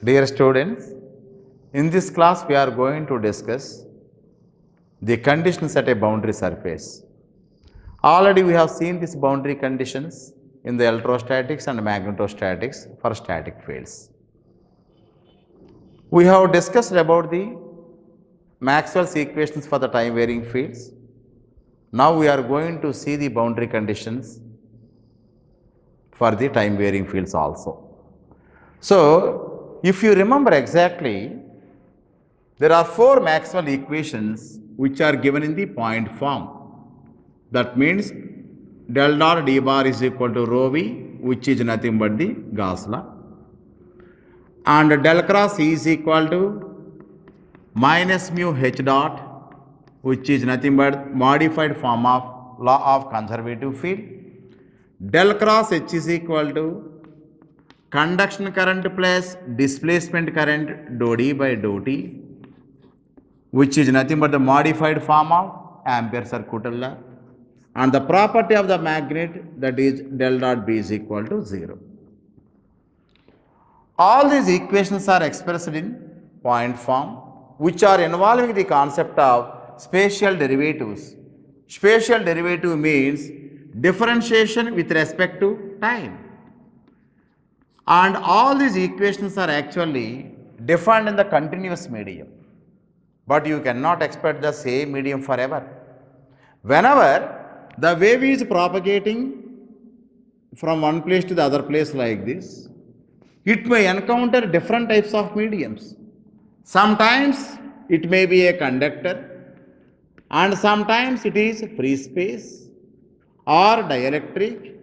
Dear students, in this class we are going to discuss the conditions at a boundary surface. Already we have seen these boundary conditions in the electrostatics and magnetostatics for static fields. We have discussed about the Maxwell's equations for the time varying fields. Now we are going to see the boundary conditions for the time varying fields also. So, if you remember exactly, there are four Maxwell equations which are given in the point form. That means del dot d bar is equal to rho v, which is nothing but the Gauss law, and del cross E is equal to minus mu h dot, which is nothing but modified form of law of conservative field. Del cross H is equal to conduction current plus displacement current dou d by dou t, which is nothing but the modified form of Ampere circuit law, and the property of the magnet, that is del dot B is equal to 0. All these equations are expressed in point form, which are involving the concept of spatial derivatives. Spatial derivative means differentiation with respect to time. And all these equations are actually defined in the continuous medium. But you cannot expect the same medium forever. Whenever the wave is propagating from one place to the other place like this, it may encounter different types of mediums. Sometimes it may be a conductor, and sometimes it is free space or dielectric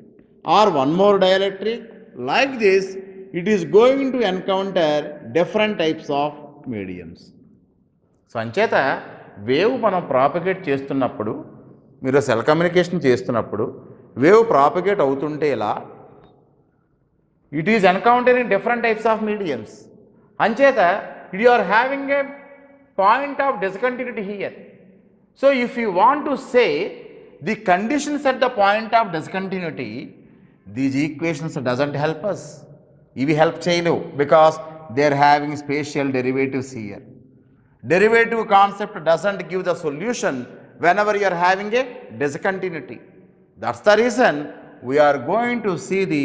or one more dielectric. Like this, it is going to encounter different types of mediums. So అంచేత wave మనం propagate చేస్తున్నప్పుడు, మీరు cell communication చేస్తున్నప్పుడు wave propagate అవుతుంటే ఇలా it is encountering different types of mediums. అంచేత you are having a point of discontinuity here. So if you want to say the conditions at the point of discontinuity, these equations doesn't help us. ఇవి help చేయలేవు, because they are having spatial derivatives here. Derivative concept doesn't give the solution whenever you are having a discontinuity. That's the reason we are going to see the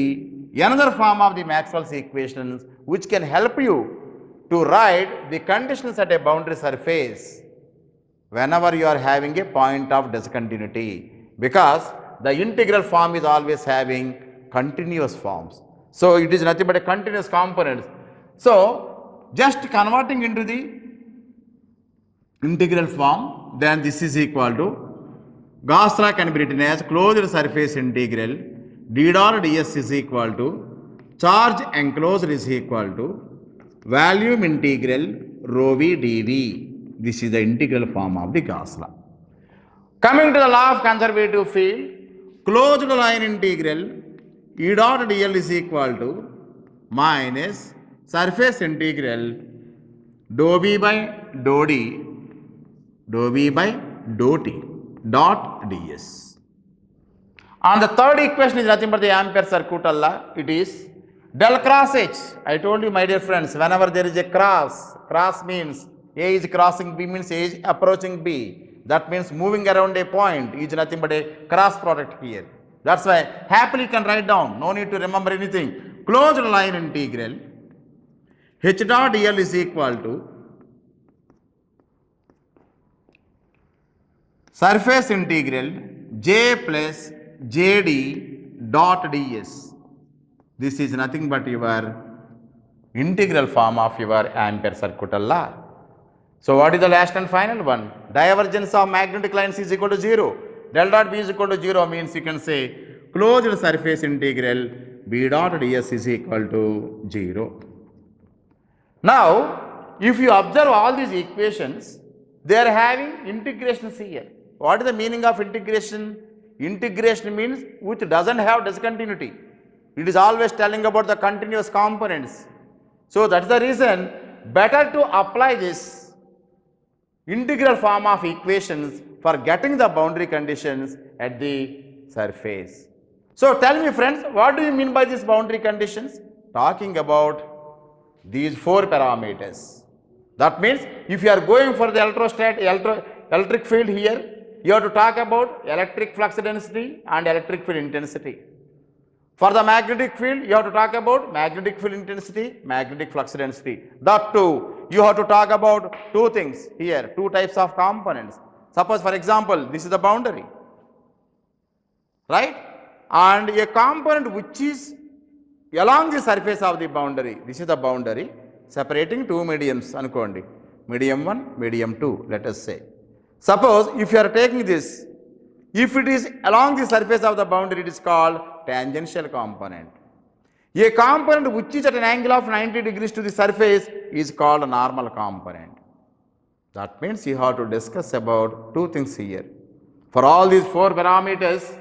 another form of the Maxwell's equations which can help you to write the conditions at a boundary surface whenever you are having a point of discontinuity, because the integral form is always having continuous forms. So it is nothing but a continuous components. So just converting into the integral form, then this is equal to Gauss law can be written as closed surface integral d dot ds is equal to charge enclosed is equal to volume integral rho v dv. This is the integral form of the Gauss law. Coming to the law of conservative field, closed line integral E dot dl is equal to minus surface integral dou v by dou d dou v by dou t dot ds. And the third equation is nothing but the Ampere circuit law. It is del cross H. I told you, my dear friends, whenever there is a cross means A is crossing B, means A is approaching B. That means moving around a point is nothing but a cross product here. That's why happily you can write down, no need to remember anything. Closed line integral H dot dl is equal to surface integral j plus jd dot ds. This is nothing but your integral form of your Ampere circuit law. So what is the last and final one? Divergence of magnetic lines is equal to 0. Del dot b is equal to 0 means you can say closed surface integral b dot ds is equal to 0. Now if you observe all these equations, they are having integrations here. What is the meaning of integration? Integration means which doesn't have discontinuity. It is always telling about the continuous components. So that's the reason better to apply this integral form of equations for getting the boundary conditions at the surface. So tell me friends, what do you mean by these boundary conditions? Talking about these four parameters. That means if you are going for the electric field here, you have to talk about electric flux density and electric field intensity. For the magnetic field, you have to talk about magnetic field intensity, magnetic flux density. That too, you have to talk about two things here, two types of components. Suppose, for example, this is the boundary, right? And a component which is along the surface of the boundary, this is the boundary separating two mediums, anukondi, medium 1, medium 2, let us say. Suppose if you are taking this, if it is along the surface of the boundary, it is called tangential component. A component which is at an angle of 90 degrees to the surface is called a normal component. That means you have to discuss about two things here. For all these four parameters,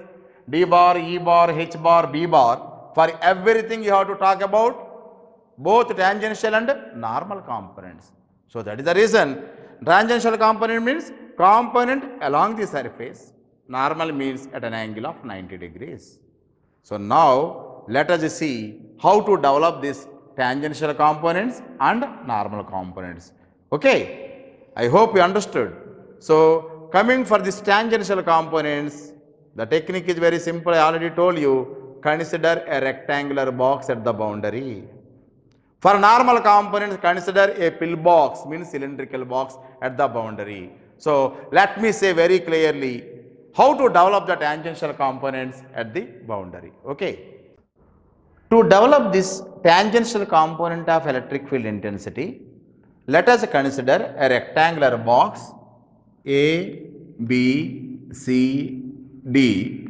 D bar, E bar, H bar, B bar, for everything you have to talk about both tangential and normal components. So that is the reason tangential component means component along the surface. Normal means at an angle of 90 degrees. So now let us see how to develop these tangential components and normal components. Okay, I hope you understood. So coming for these tangential components, the technique is very simple. I already told you, consider a rectangular box at the boundary. For normal components, consider a pillbox, means cylindrical box at the boundary. So let me say very clearly how to develop the tangential components at the boundary. Okay. To develop this tangential component of electric field intensity, let us consider a rectangular box A, B, C, D,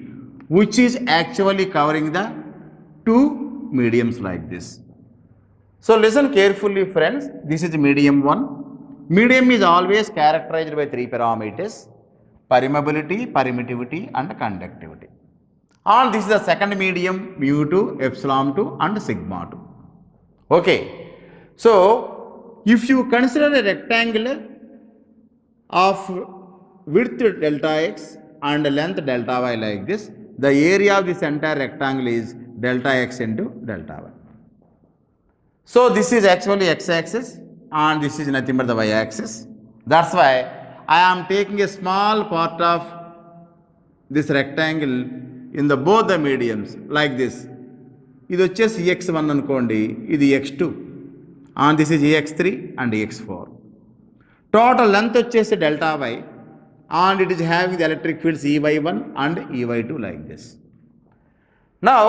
which is actually covering the two mediums like this. So listen carefully, friends. This is medium 1. Medium is always characterized by three parameters: permeability, permittivity and conductivity. And this is the second medium, mu2, epsilon 2 and sigma 2. Okay. So if you consider a rectangle of width delta x and length delta y like this, the area of this entire rectangle is delta x into delta y. So this is actually x-axis and this is nothing but the y-axis. That's why I am taking a small part of this rectangle in the both the mediums like this. ఇది వచ్చేసి ex1 అనుకోండి, ఇది x2 and this is ex3 and ex4. Total length వచ్చేసి delta y and it is having the electric fields Ey1 and Ey2 like this. Now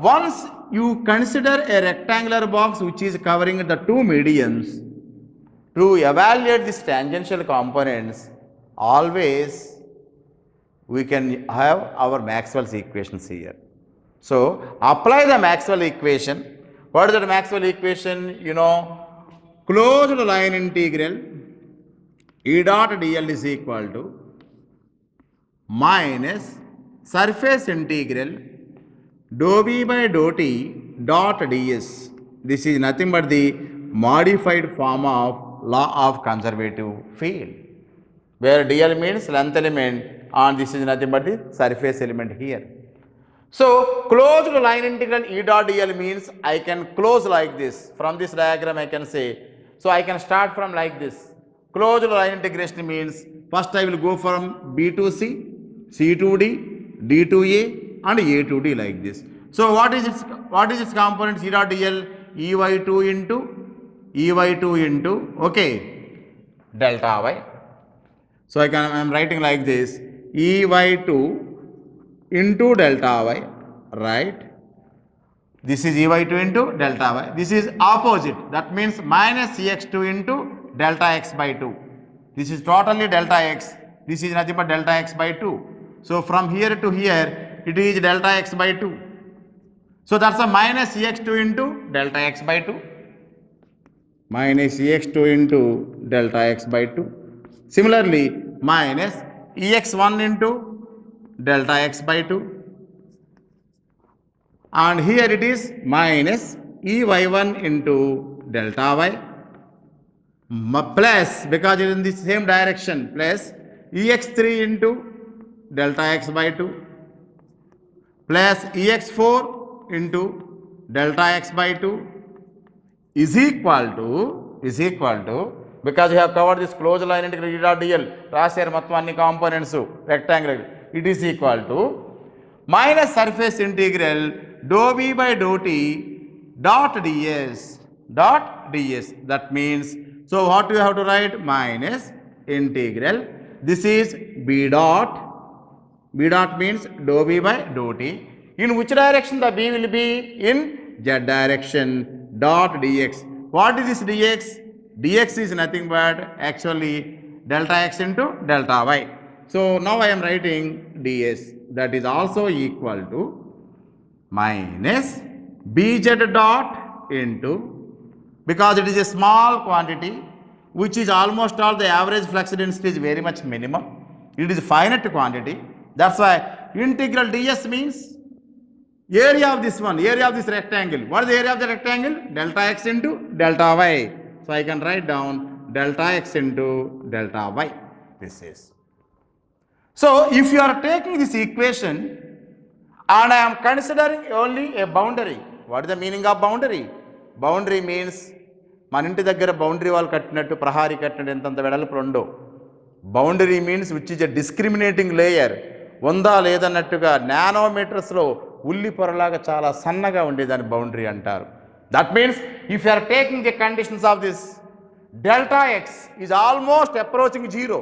once you consider a rectangular box which is covering the two mediums, to evaluate these tangential components, always we can have our Maxwell's equations here. So apply the Maxwell equation. What is that Maxwell equation? You know, closed line integral E dot dl is equal to minus surface integral dou v by dou t dot ds. This is nothing but the modified form of law of conservative field, where dl means length element and this is nothing but the surface element here. So closed line integral E dot dl means I can close like this. From this diagram I can say, so I can start from like this. Closed line integration means first I will go from B to C, C to D, D to A and A to D like this. So what is its components? E dot dl Ey2 into okay delta y. So I am writing like this, Ey2 into delta y, right? This is Ey2 into delta y. This is opposite. That means minus Ex2 into delta x by 2. This is totally delta x. This is nothing but delta x by 2. So from here to here, it is delta x by 2. So that's a minus Ex2 into delta x by 2. Minus Ex2 into delta x by 2. Similarly, minus Ex1 into delta x by 2. And here it is minus Ey1 into delta y plus, because it is in the same direction, plus Ex3 into delta x by 2 plus Ex4 into delta x by 2 is equal to because you have covered this closed line integral E dot dl రాశారు మొత్తం అన్ని components rectangular it is equal to minus surface integral dou v by dou t dot ds. That means, so what you have to write? Minus integral. This is b dot. B dot means dou v by dou t. In which direction the b will be? In z direction. Dot dx. What is this dx? Dx is nothing but actually delta x into delta y. So now I am writing ds. That is also equal to minus bz dot into, because it is a small quantity which is almost all the average flux density is very much minimum. It is finite quantity. That's why integral ds means area of this one, area of this rectangle. What is the area of the rectangle? Delta x into delta y. So I can write down delta x into delta y. This is. So if you are taking this equation and I am considering only a boundary, what is the meaning of boundary? Boundary means మన ఇంటి దగ్గర boundary wall కట్టినట్టు ప్రహారీ కట్టినట్టు ఎంతంత వెడల్పు రెండో. Boundary means which is a discriminating layer. ఉందా లేదన్నట్టుగా నానోమీటర్స్లో ఉల్లి పొరలాగా చాలా సన్నగా ఉండేదాన్ని బౌండరీ అంటారు. That means if you are taking the conditions of this delta X is almost approaching zero.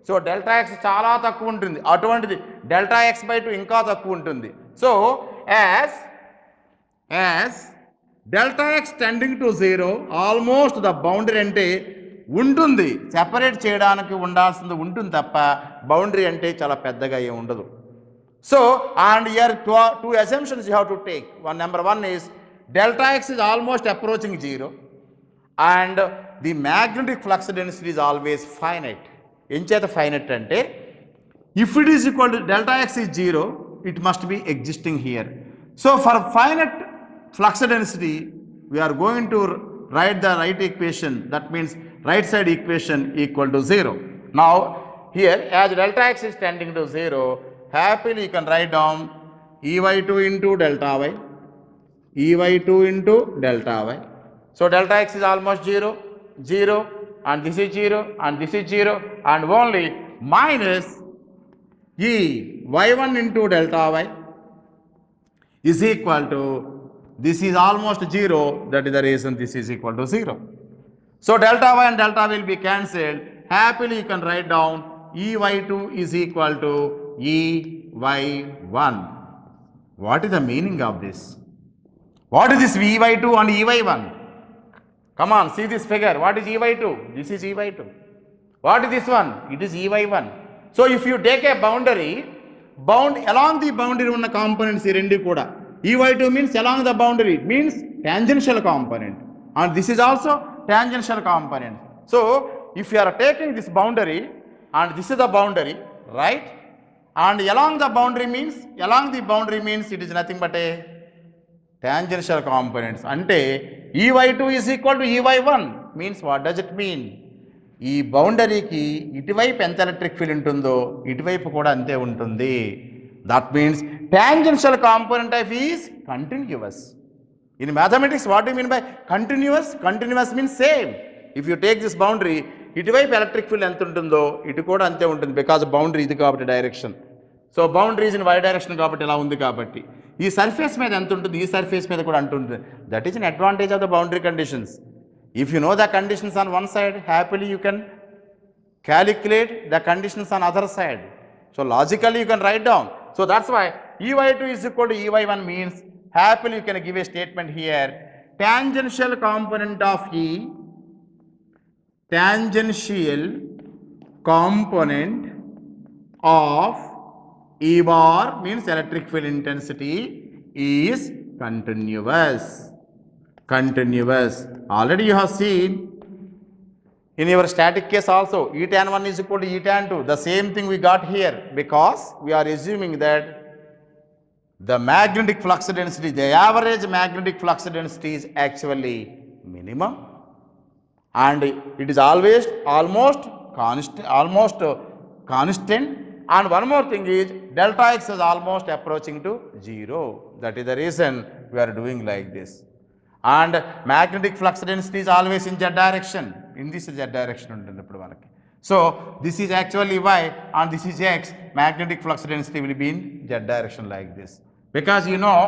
So delta X చాలా తక్కువ ఉంటుంది, అటువంటిది డెల్టా ఎక్స్ బై 2 ఇంకా తక్కువ ఉంటుంది. So as delta X tending to zero almost the boundary అంటే ఉంటుంది, separate చేయడానికి ఉండాల్సింది ఉంటుంది తప్ప బౌండరీ అంటే చాలా పెద్దగా ఏమి ఉండదు. So and here two assumptions you have to take. Number 1 is delta X is almost approaching zero and the magnetic flux density is always finite. ఎంచేత ఫైనైట్ అంటే if it is equal to delta X is zero it must be existing here. So for finite flux density we are going to write the right equation, that means right side equation equal to 0. Now here as delta x is tending to 0, happily you can write down ey2 into delta y, ey2 into delta y. So delta x is almost 0 and this is 0 and this is 0 and only minus y1 into delta y is equal to, this is almost 0, that is the reason this is equal to 0. So delta y and delta will be cancelled. Happily you can write down ey2 is equal to ey1. What is the meaning of this? What is this ey2 and ey1? Come on, see this figure. What is ey2? This is ey2. What is this one? It is ey1. So if you take a boundary, along the boundary ఉన్న components ఈ రెండు కూడా, ey2 means along the boundary, it means tangential component and this is also tangential component. So if you are taking this boundary and this is the boundary, right, and along the boundary means it is nothing but a tangential components. Ante ey2 is equal to ey1 means what does it mean? ఈ బౌండరీకి ఇటువైపు ఎంత electric field ఉంటుందో ఇటువైపు కూడా అంతే ఉంటుంది. That means tangential component of E is continuous. In mathematics, what do you mean by continuous? Continuous means same. If you take this boundary, ఇటువైపు electric field ఎంత ఉంటుందో ఇటు కూడా అంతే ఉంటుంది, బికాజ్ బౌండరీ ఇది కాబట్టి direction. So boundary is in Y direction కాబట్టి ఇలా ఉంది కాబట్టి ఈ సర్ఫేస్ మీద ఎంత ఉంటుంది ఈ సర్ఫేస్ మీద కూడా అంటుంది. That is an advantage of the boundary conditions. If you know the conditions on one side, happily you can calculate the conditions on other side. So logically you can write down. So that's why ey2 is equal to ey1 means happily you can give a statement here. Tangential component of E, tangential component of E bar means electric field intensity is continuous. Already you have seen in your static case also E tan 1 is equal to E tan 2. The same thing we got here because we are assuming that the magnetic flux density, the average magnetic flux density is actually minimum and it is always almost constant. And one more thing is delta x is almost approaching to 0. That is the reason we are doing like this. and magnetic flux density is always in z direction. In this z direction ఉంటుంది ఇప్పుడు మనకి. So this is actually y and this is x. Magnetic flux density will be in z direction like this. Because you know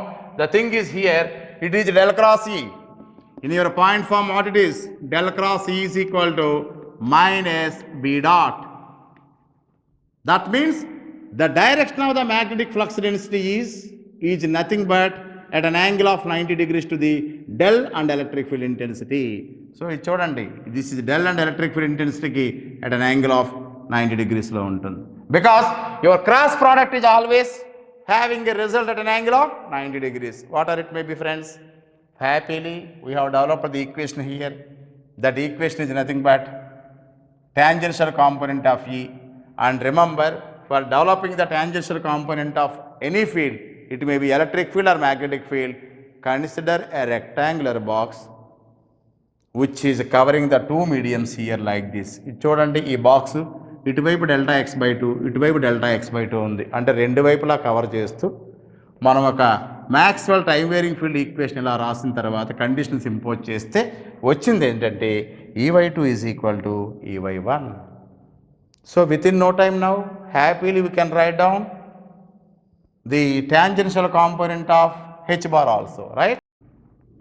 the thing is here, it is del cross E. In your point form, what it is? Del cross E is equal to minus B dot. That means the direction of the magnetic flux density is nothing but at an angle of 90 degrees to the del and electric field intensity. So ఇది చూడండి, this is del and electric field intensity ki at an angle of 90 degrees లో ఉంటుంది. Because your cross product is always having a result at an angle of 90 degrees. Whatever it may be, friends, happily we have developed the equation here. That equation is nothing but tangential component of E. And remember, for developing the tangential component of any field, it may be electric field or magnetic field, consider a rectangular box which is covering the two mediums here like this. ఇది చూడండి, ఈ box ఇటువైపు delta X by two, ఇటువైపు delta X by two ఉంది. అంటే రెండు వైపులా cover చేస్తూ మనం ఒక Maxwell time wearing field equation ఇలా రాసిన తర్వాత కండిషన్స్ ఇంపోజ్ చేస్తే వచ్చింది ఏంటంటే EY2 is equal to EY1. So within no time now, happily we can write down the tangential component of H bar also, right?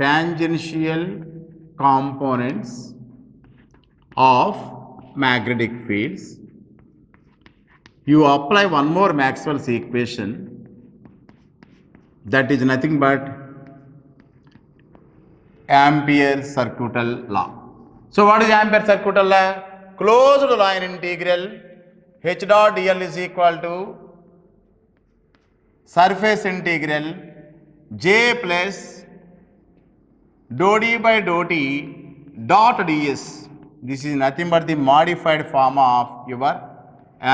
Tangential components of magnetic fields. You apply one more Maxwell's equation, that is nothing but Ampere's circuital law. So what is Ampere's circuital law? Closed line integral H dot dl is equal to surface integral J plus dou d by dou t dot ds. This is nothing but the modified form of your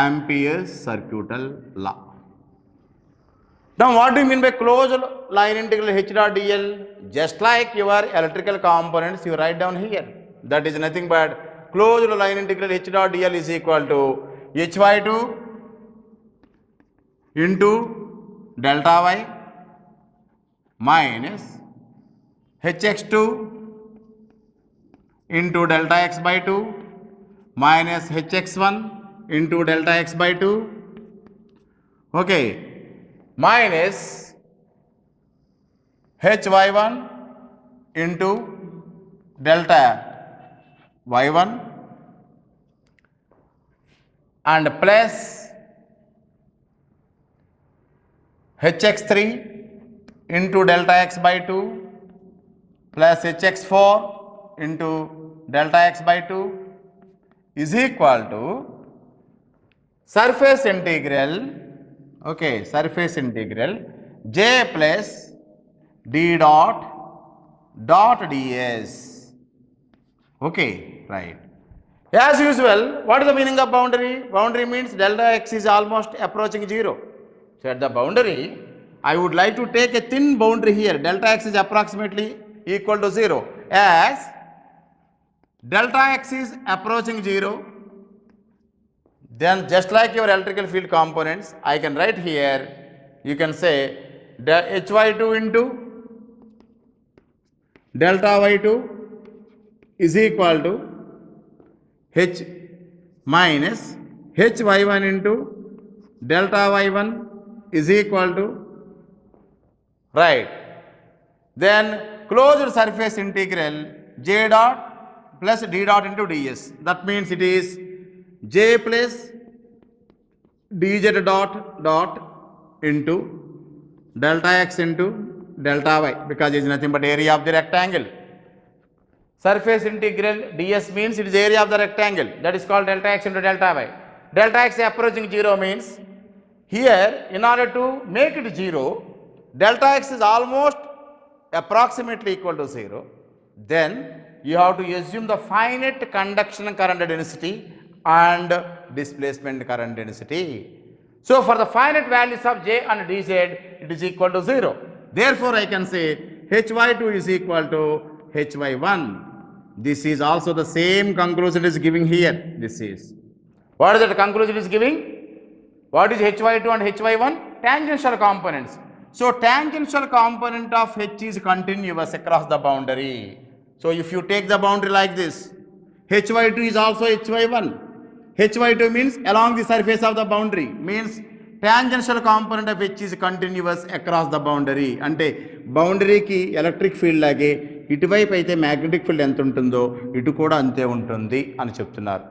Ampere's circuital law. Now what do you mean by closed line integral H dot dl? Just like your electrical components, you write down here. That is nothing but closed line integral H dot dl is equal to Hy2 into delta y minus Hx2 into delta x by 2 minus Hx1 into delta x by 2, okay, minus Hy1 into delta y1 and plus Hx3 into delta x by 2 plus Hx4 into delta x by 2 is equal to surface integral, okay, surface integral J plus d dot ds. Okay, right. As usual, what is the meaning of boundary? Boundary means delta x is almost approaching 0. So at the boundary, I would like to take a thin boundary here. Delta x is approximately equal to 0. As delta x is approaching 0, then just like your electrical field components, I can write here, you can say Hy2 into delta y2 is equal to H minus Hy1 into delta y1 is equal to, right, then closed surface integral J dot plus d dot into ds. That means it is J plus dz dot into delta x into delta y, because it is nothing but area of the rectangle. Surface integral ds means it is area of the rectangle, that is called delta x into delta y. Delta x approaching 0 means here, in order to make it 0, delta x is almost approximately equal to 0. Then you have to assume the finite conduction current density and displacement current density. So for the finite values of J and dz, it is equal to 0. Therefore I can say Hy2 is equal to Hy1. This is also the same conclusion is giving here. This is, what is that conclusion is giving? What is Hy2 and Hy1? Tangential components. So tangential component of H is continuous across the boundary. So if you take the boundary like this, Hy2 is also Hy1. Hy2 means along the surface of the boundary, means tangential component of H is continuous across the boundary. అంటే బౌండరీకి electric field లాగే ఇటువైపు అయితే magnetic field ఎంత ఉంటుందో ఇటు కూడా అంతే ఉంటుంది అని చెప్తున్నారు.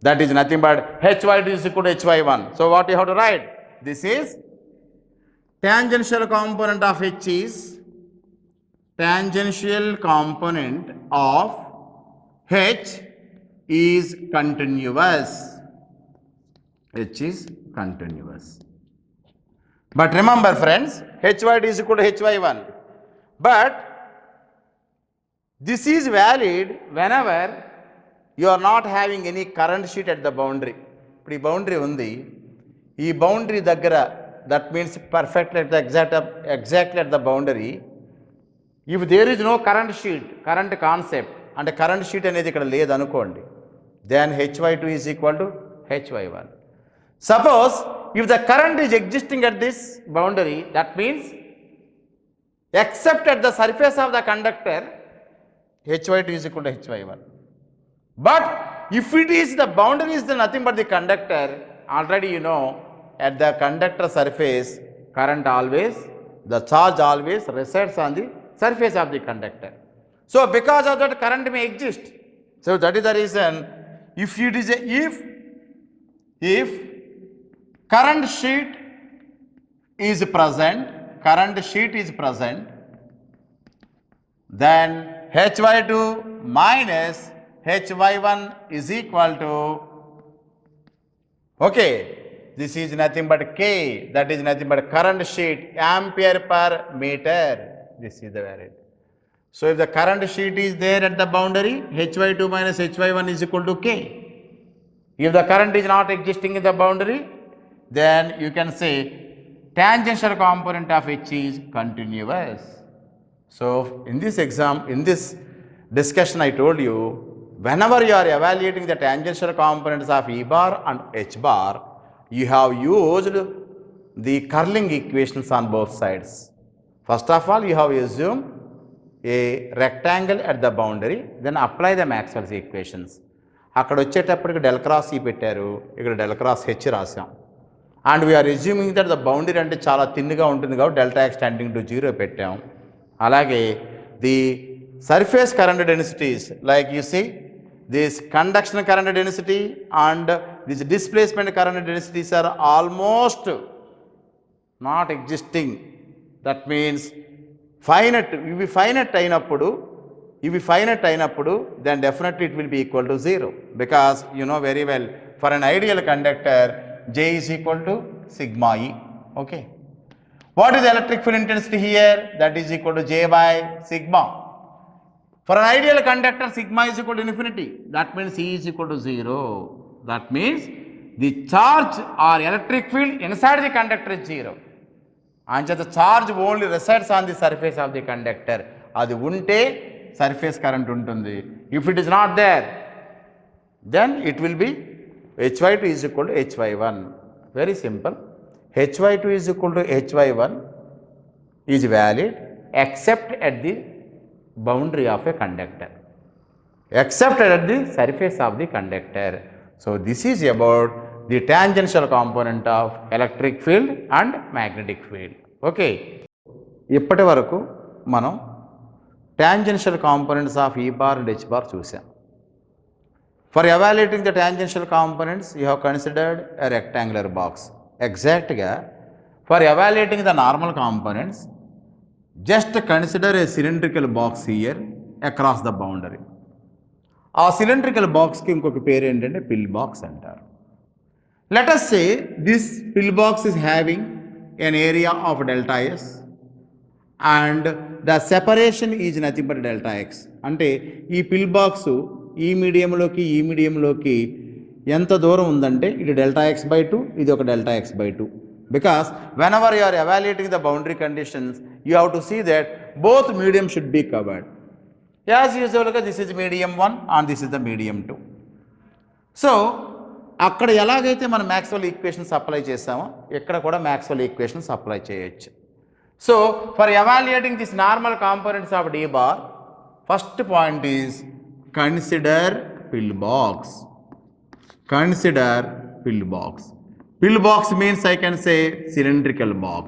That is nothing but Hy2 is equal to Hy1. So what you have to write? This is tangential component of H is tangential component of H is continuous. H is continuous. But remember friends, Hy is equal to Hy1. But this is valid whenever you are not having any current sheet at the boundary. ఇప్పుడు ఈ boundary ఉంది, ఈ boundary దగ్గర, that means perfectly at the exactly at the boundary, if there is no current sheet, current concept, అంటే current sheet అనేది ఇక్కడ లేదనుకోండి, then Hy2 is equal to Hy1. Suppose if the current is existing at this boundary, that means except at the surface of the conductor, Hy2 is equal to Hy1. But if it is the boundary is nothing but the conductor, already you know at the conductor surface current always, the charge always resides on the surface of the conductor. So because of that current may exist. So that is the reason if it is a if current sheet is present, then Hy2 minus Hy1 is equal to, okay, this is nothing but K, that is nothing but current sheet, ampere per meter. This is the value. So if the current sheet is there at the boundary, Hy2 minus Hy1 is equal to K. If the current is not existing in the boundary, then you can say tangential component of H is continuous. So in this discussion I told you, whenever you are evaluating the tangential components of E bar and H bar, you have used the curling equations on both sides. First of all, you have assumed a rectangle at the boundary, then apply the Maxwell's equations. అక్కడ వచ్చేటప్పటికి del cross ఈ పెట్టారు, ఇక్కడ del cross H రాసాం. And we are assuming that the boundary అంటే చాలా థిన్గా ఉంటుంది కాబట్టి డెల్టా ఎక్స్ టెండింగ్ టు 0 పెట్టాం. అలాగే the surface current densities, like you see this conduction current density and this displacement current densities are almost not existing. That means finite, ఇవి finite అయినప్పుడు then definitely it will be equal to 0, because you know very well for an ideal conductor J is equal to sigma E. Okay, what is the electric field intensity here? That is equal to J by sigma. For an ideal conductor, sigma is equal to infinity. That means E is equal to 0. That means the charge or electric field inside the conductor is 0. And the charge only resides on the surface of the conductor. Adi unte surface current untundi. If it is not there, then it will be Hy2 is equal to Hy1. Very simple. Hy2 is equal to Hy1 is valid except at the boundary of a conductor, except at the surface of the conductor. So this is about the tangential component of electric field and magnetic field. Okay, ఇప్పటి వరకు మనం tangential components of E bar and H bar చూసాం. For evaluating the tangential components, you have considered a rectangular box. Exactగా for evaluating the normal components, just consider a cylindrical box here across the boundary. ఆ cylindrical box కి ఇంకొక పేరు ఏంటంటే pill box అంటారు. Let us say this pill box is having an area of delta S and the separation is nothing but delta x. అంటే ఈ pill box ఈ మీడియంలోకి ఎంత దూరం ఉందంటే ఇది డెల్టా x/2, ఇది ఒక delta x/2. Because whenever you are evaluating the boundary conditions, you have to see that both mediums should be covered. As usual, this is medium 1 and this is the medium 2. So, అక్కడ ఎలాగైతే మనం Maxwell equations apply చేసామో ఇక్కడ కూడా Maxwell equations apply చేయొచ్చు. So for evaluating this normal components of D bar, first point is consider pillbox. Consider pillbox. Pillbox means I can say cylindrical box.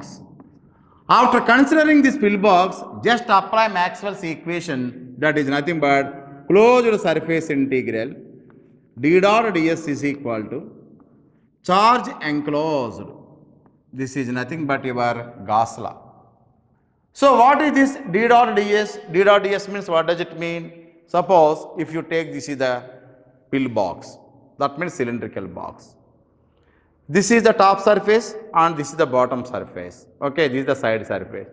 After considering this pillbox, just apply Maxwell's equation, that is nothing but closed surface integral d dot ds is equal to charge enclosed. This is nothing but your Gauss law. So what is this d dot ds? D dot ds means what does it mean? Suppose if you take this is the pillbox, that means cylindrical box. This is the top surface and this is the bottom surface. Okay, this is the side surface.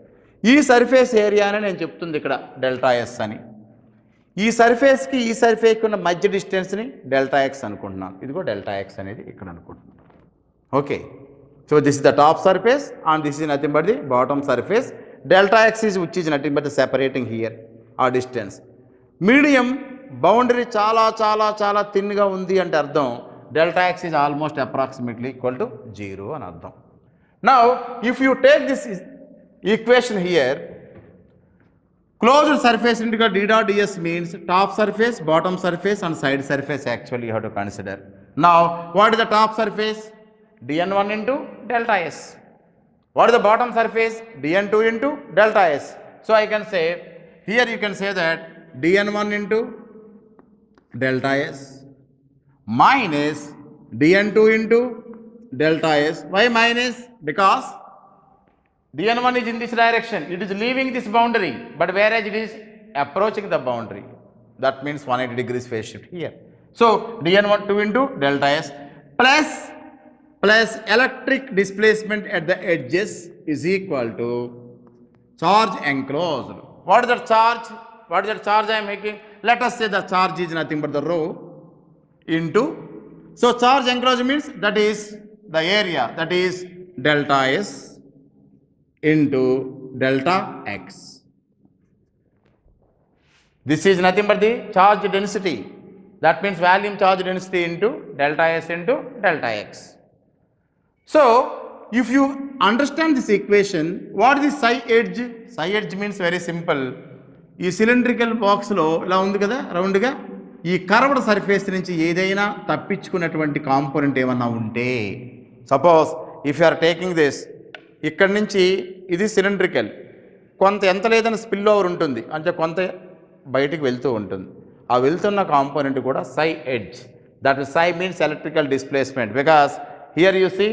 ఈ surface ఏరియానే నేను చెప్తుంది ఇక్కడ delta s అని. ఈ సర్ఫేస్కి ఈ సర్ఫేస్కి ఉన్న మధ్య డిస్టెన్స్ని delta X అనుకుంటున్నాను. ఇదిగో డెల్టా ఎక్స్ అనేది ఇక్కడ అనుకుంటున్నాను. Okay, so this is the top surface and this is nothing but the bottom surface. Delta X is which is nothing but the separating here ఆ డిస్టెన్స్. మీడియం బౌండరీ చాలా చాలా చాలా థిన్గా ఉంది అంటే అర్థం delta x is almost approximately equal to 0 అని అర్థం. Now if you take this equation here, closed surface integral d dot ds means top surface, bottom surface and side surface actually you have to consider. Now what is the top surface? dn1 into delta s. What is the bottom surface? dn2 into delta s. So I can say here you can say that dn1 into delta s minus dn2 into delta s. Why minus? Because dn1 is in this direction, it is leaving this boundary, but whereas it is approaching the boundary, that means 180 degrees phase shift here. So dn2 into delta s plus electric displacement at the edges is equal to charge enclosed. What is the charge? What is the charge I am making? Let us say the charge is nothing but the rho into, so charge enclosed means that is the area, that is delta s into delta x. This is nothing but the charge density, that means volume charge density into delta s into delta x. So if you understand this equation, what is the psi edge? Psi edge means very simple. ఈ cylindrical బాక్స్లో ఇలా ఉంది కదా రౌండ్గా, ఈ curved surface నుంచి ఏదైనా తప్పించుకున్నటువంటి component ఏమన్నా ఉంటే, suppose if you are taking this, ఇక్కడి నుంచి ఇది సిలిండ్రికల్, కొంత ఎంత లేదని స్పిల్ ఓవర్ ఉంటుంది అంటే కొంత బయటికి వెళ్తూ ఉంటుంది. ఆ వెళ్తున్న కాంపోనెంట్ కూడా psi edge, that psi means electrical displacement, because here you see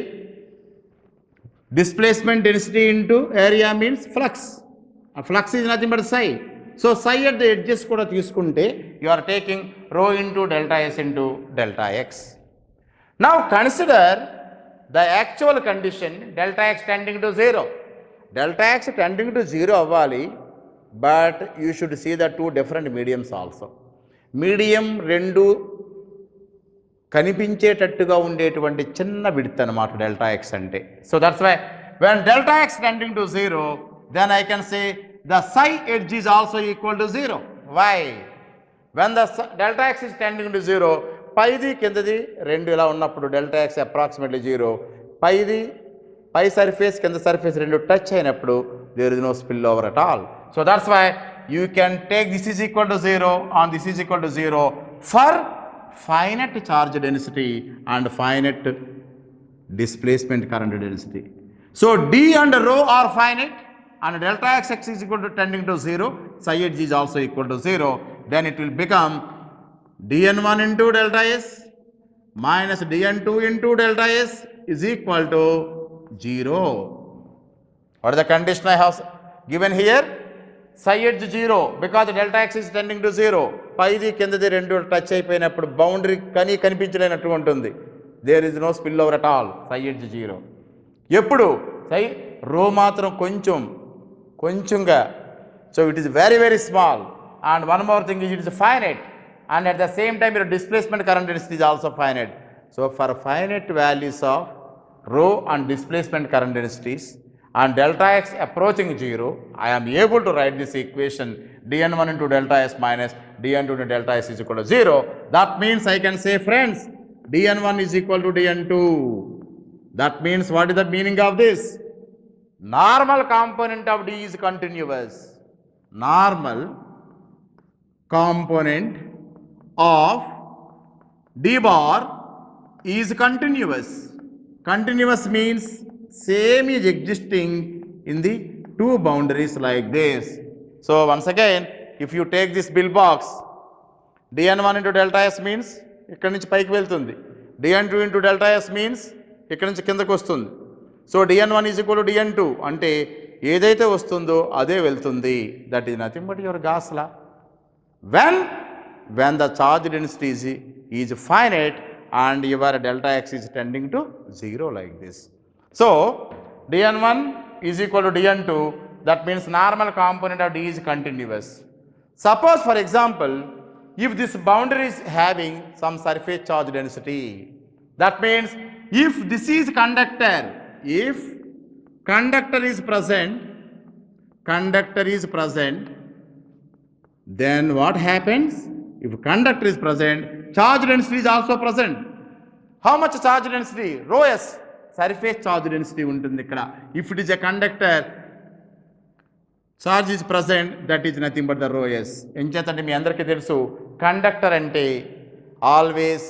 displacement density into area means flux. A flux is nothing but psi. So psi at the edges kuda తీసుకుంటే you are taking rho into delta s into delta x. Now consider the actual condition delta x tending to 0. Delta x tending to 0 అవ్వాలి, but you should see the two different mediums also. Medium రెండు కనిపించేటట్టుగా ఉండేటువంటి చిన్న width అన్నమాట delta X అంటే. So that's why when delta X tending to 0, then I can say the psi edge is also equal to 0. Why? When the delta X is tending to 0, పైది కిందది రెండు ఇలా ఉన్నప్పుడు డెల్టా ఎక్స్ అప్రాక్సిమేట్లీ 0, పై surface కింద surface రెండు touch అయినప్పుడు there is no spill over at all. So that's why you can take this is equal to 0 and this is equal to 0 for finite charge density and finite displacement current density. So d and rho are finite and delta x is equal to tending to 0, psi edge is also equal to 0, then it will become dn1 into delta s minus dn2 into delta s is equal to 0. What is the condition I have given here? Psi edge 0 because delta x is tending to 0. పైది కిందది రెండు touch అయిపోయినప్పుడు boundary కనిపించలేనట్టు ఉంటుంది. There is no spill over at all. Psi edge 0. ఎప్పుడు psi rho మాత్రం కొంచెంగా, so it is very very small. And one more thing it is finite and at the same time your displacement current density is also finite. So for finite values of rho and displacement current densities and delta x approaching 0, I am able to write this equation dn1 into delta s minus dn2 into delta s is equal to 0. That means I can say, friends, dn1 is equal to dn2. That means what is the meaning of this? Normal component of D is continuous. Normal component of D bar is continuous. Continuous means same is existing in the two boundaries like this. So once again, if you take this bill box, dn1 into delta s means ఇక్కడ నుంచి పైకి వెళ్తుంది, dn2 into delta s means ఇక్కడ నుంచి కిందకు వస్తుంది. So dn1 is equal to dn2 అంటే ఏదైతే వస్తుందో అదే వెళ్తుంది. That is nothing but your gas law. when the charge density is finite and your delta x is tending to 0 like this. So dn1 is equal to dn2, that means normal component of D is continuous. Suppose for example, if this boundary is having some surface charge density, that means if this is conductor, if conductor is present, then what happens? If conductor is present, charge density is also present. How much charge density? Rho s, surface charge density ఉంటుంది ఇక్కడ. If it is a conductor, charge is present, that is nothing but the rho s. ఎంచేతంటే మీ అందరికీ తెలుసు, conductor అంటే always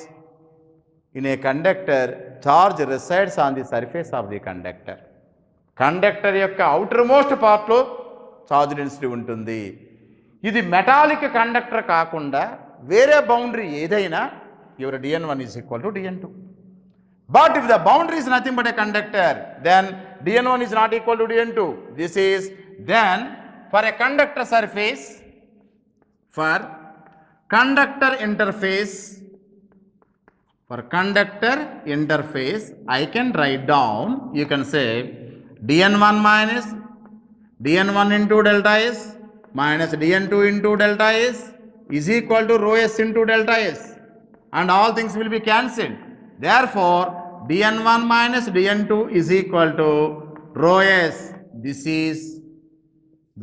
in a conductor charge resides on the surface of the conductor. Conductor యొక్క outer most పార్ట్లో charge density ఉంటుంది. ఇది metallic conductor కాకుండా వేరే బౌండరీ ఏదైనా your dn1 is equal to dn2. But if the boundary is nothing but a conductor, then dn1 is not equal to dn2. This is then for a conductor surface, for conductor interface, I can write down, you can say dn1 minus dn1 into delta s minus dn2 into delta s is equal to rho s into delta s, and all things will be cancelled. Therefore dn1 minus dn2 is equal to rho s. This is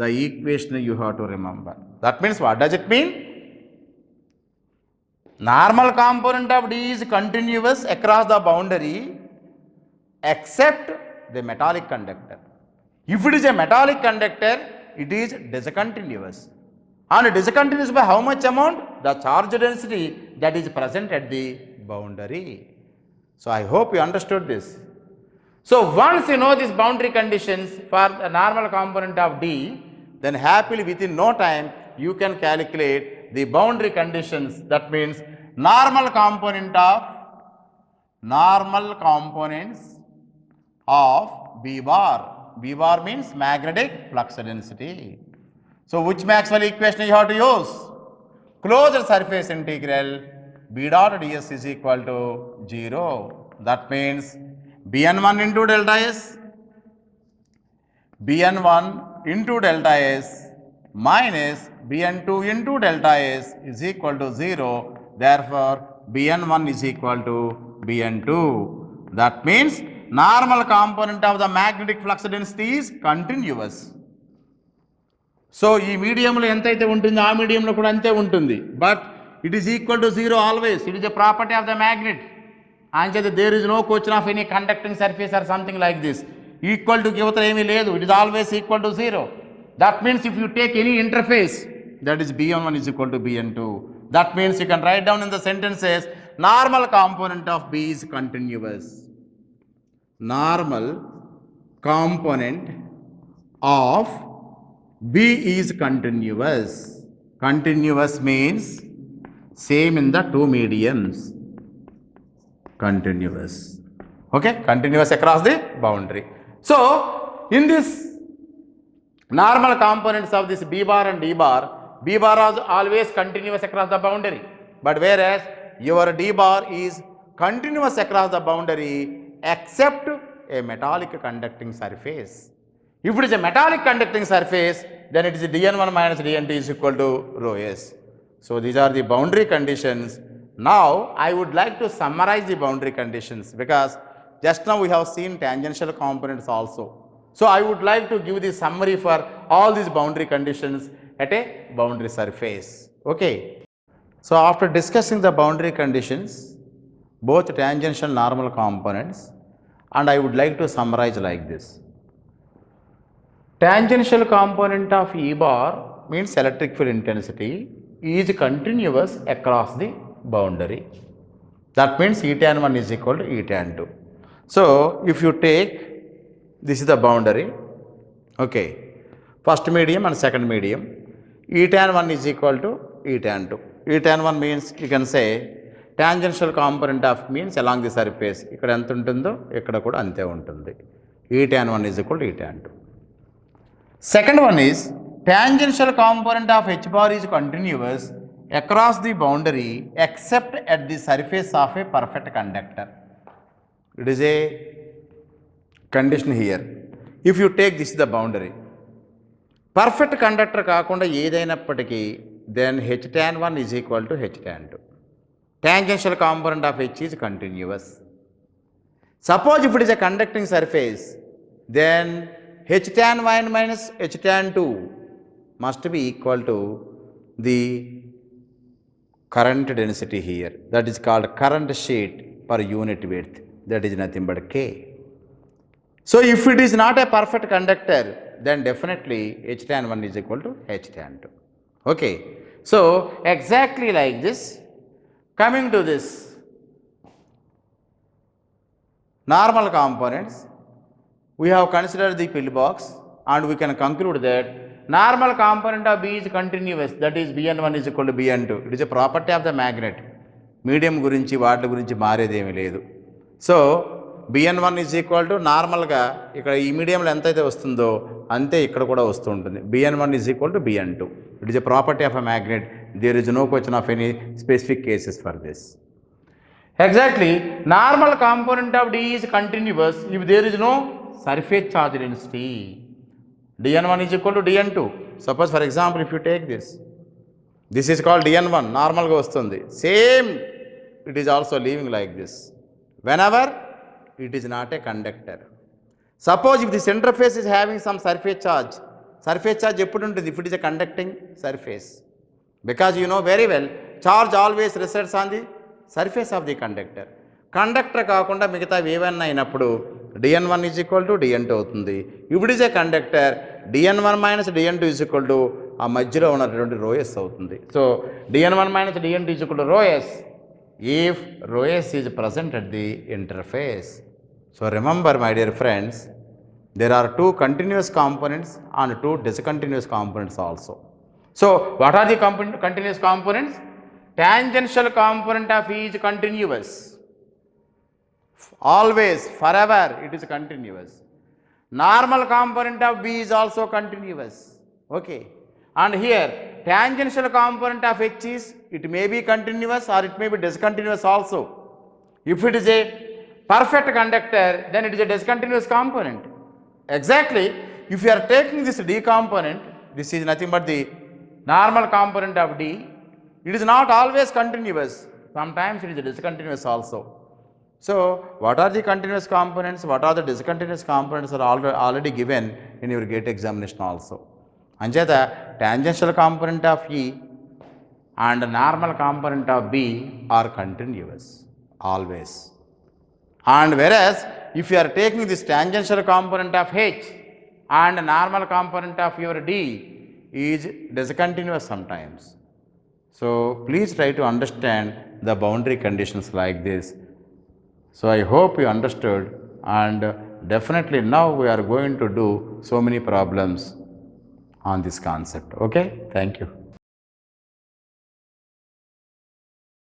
the equation you have to remember. That means what does it mean? Normal component of D is continuous across the boundary except the metallic conductor. If it is a metallic conductor, it is discontinuous. And discontinuous by how much amount? The charge density that is present at the boundary. So I hope you understood this. So once you know these boundary conditions for the normal component of D, then happily within no time you can calculate the boundary conditions. That means normal components of B bar. B bar means magnetic flux density. So which Maxwell equation you have to use? Closed surface integral B dot ds is equal to 0. That means bn1 into delta s minus bn2 into delta s is equal to 0. Therefore bn1 is equal to bn2. That means normal component of the magnetic flux density is continuous. So ఈ మీడియంలో ఎంతైతే ఉంటుందో ఆ మీడియంలో కూడా అంతే ఉంటుంది. But it is equal to 0 always. It is a property of the magnet. అంచేత there is no question of any conducting surface or something like this. Equal to యువతలు ఏమీ లేదు. It is always equal to 0. That means if you take any interface, that is bn1 is equal to bn2. That means you can write down in the sentences normal component of B is continuous. Normal component of B is continuous. Continuous means same in the two mediums. Continuous. Okay, continuous across the boundary. So in this normal components of this B bar and D bar, B bar is always continuous across the boundary, but whereas your D bar is continuous across the boundary except a metallic conducting surface. If it is a metallic conducting surface, then it is dn1 minus dn2 is equal to rho s. So these are the boundary conditions. Now I would like to summarize the boundary conditions, because just now we have seen tangential components also. So I would like to give the summary for all these boundary conditions at a boundary surface. Okay. So after discussing the boundary conditions, both tangential normal components, and I would like to summarize like this. tangential component of E bar means electric field intensity is continuous across the boundary. That means E tan 1 is equal to E tan 2. So, if you take, this is the boundary, okay, first medium and second medium, E tan 1 is equal to E tan 2. E tan 1 means you can say tangential component of means along the surface. ఇక్కడ ఎంత ఉంటుందో ఇక్కడ కూడా అంతే ఉంటుంది. E tan 1 is equal to E tan 2. Second one is tangential component of H bar is continuous across the boundary except at the surface of a perfect conductor. It is a condition here. If you take this is the boundary, perfect conductor కాకుండా ఏదైనప్పటికీ then H tan 1 is equal to H tan 2. Tangential component of H is continuous. Suppose if it is a conducting surface, then H tan 1 minus H tan 2 must be equal to the current density here. That is called current sheet per unit width. That is nothing but K. So, if it is not a perfect conductor, then definitely H tan 1 is equal to H tan 2. Okay. So, exactly like this, coming to this normal components, we have considered the pillbox and we can conclude that normal component of B is continuous, that is Bn1 is equal to Bn2. It is a property of the magnet. Medium గురించి వాటి గురించి మారేదేమీ లేదు. So Bn1 is equal to నార్మల్గా ఇక్కడ ఈ మీడియంలో ఎంతైతే వస్తుందో అంతే ఇక్కడ కూడా వస్తూ ఉంటుంది. Bn1 is equal to Bn2. It is a property of a magnet. There is no question of any specific cases for this. Exactly, normal component of D is continuous if there is no surface charge density. Dn1 is equal to Dn2. Suppose for example if you take this is called Dn1, normal ga vastundi. Same, it is also leaving like this. Whenever it is not a conductor. Suppose if this interface is having some surface charge eppudu untundi if it is a conducting surface. Because you know very well, charge always resides on the surface of the conductor. Conductor కాకుండా మిగతా ఏవన్నా అయినప్పుడు Dn1 is equal to Dn2 అవుతుంది. If it is a conductor, Dn1 minus Dn2 is equal to ఆ మధ్యలో ఉన్నటువంటి ρs అవుతుంది. So, Dn1 minus Dn2 is equal to ρs if ρs is present at the interface. So, remember my dear friends, there are two continuous components and two discontinuous components also. So, what are the continuous components? Tangential component of E is continuous. Always, forever, it is continuous. Normal component of B is also continuous. Okay. And here, tangential component of H is, it may be continuous or it may be discontinuous also. If it is a perfect conductor, then it is a discontinuous component. Exactly, if you are taking this D component, this is nothing but the normal component of D, it is not always continuous. Sometimes it is discontinuous also. So, what are the continuous components, what are the discontinuous components are already given in your GATE examination also. Ancheta, tangential component of E and normal component of B are continuous, always. And whereas, if you are taking this tangential component of H and normal component of your D is discontinuous sometimes. So, please try to understand the boundary conditions like this. So, I hope you understood, and definitely now we are going to do so many problems on this concept. Okay, thank you.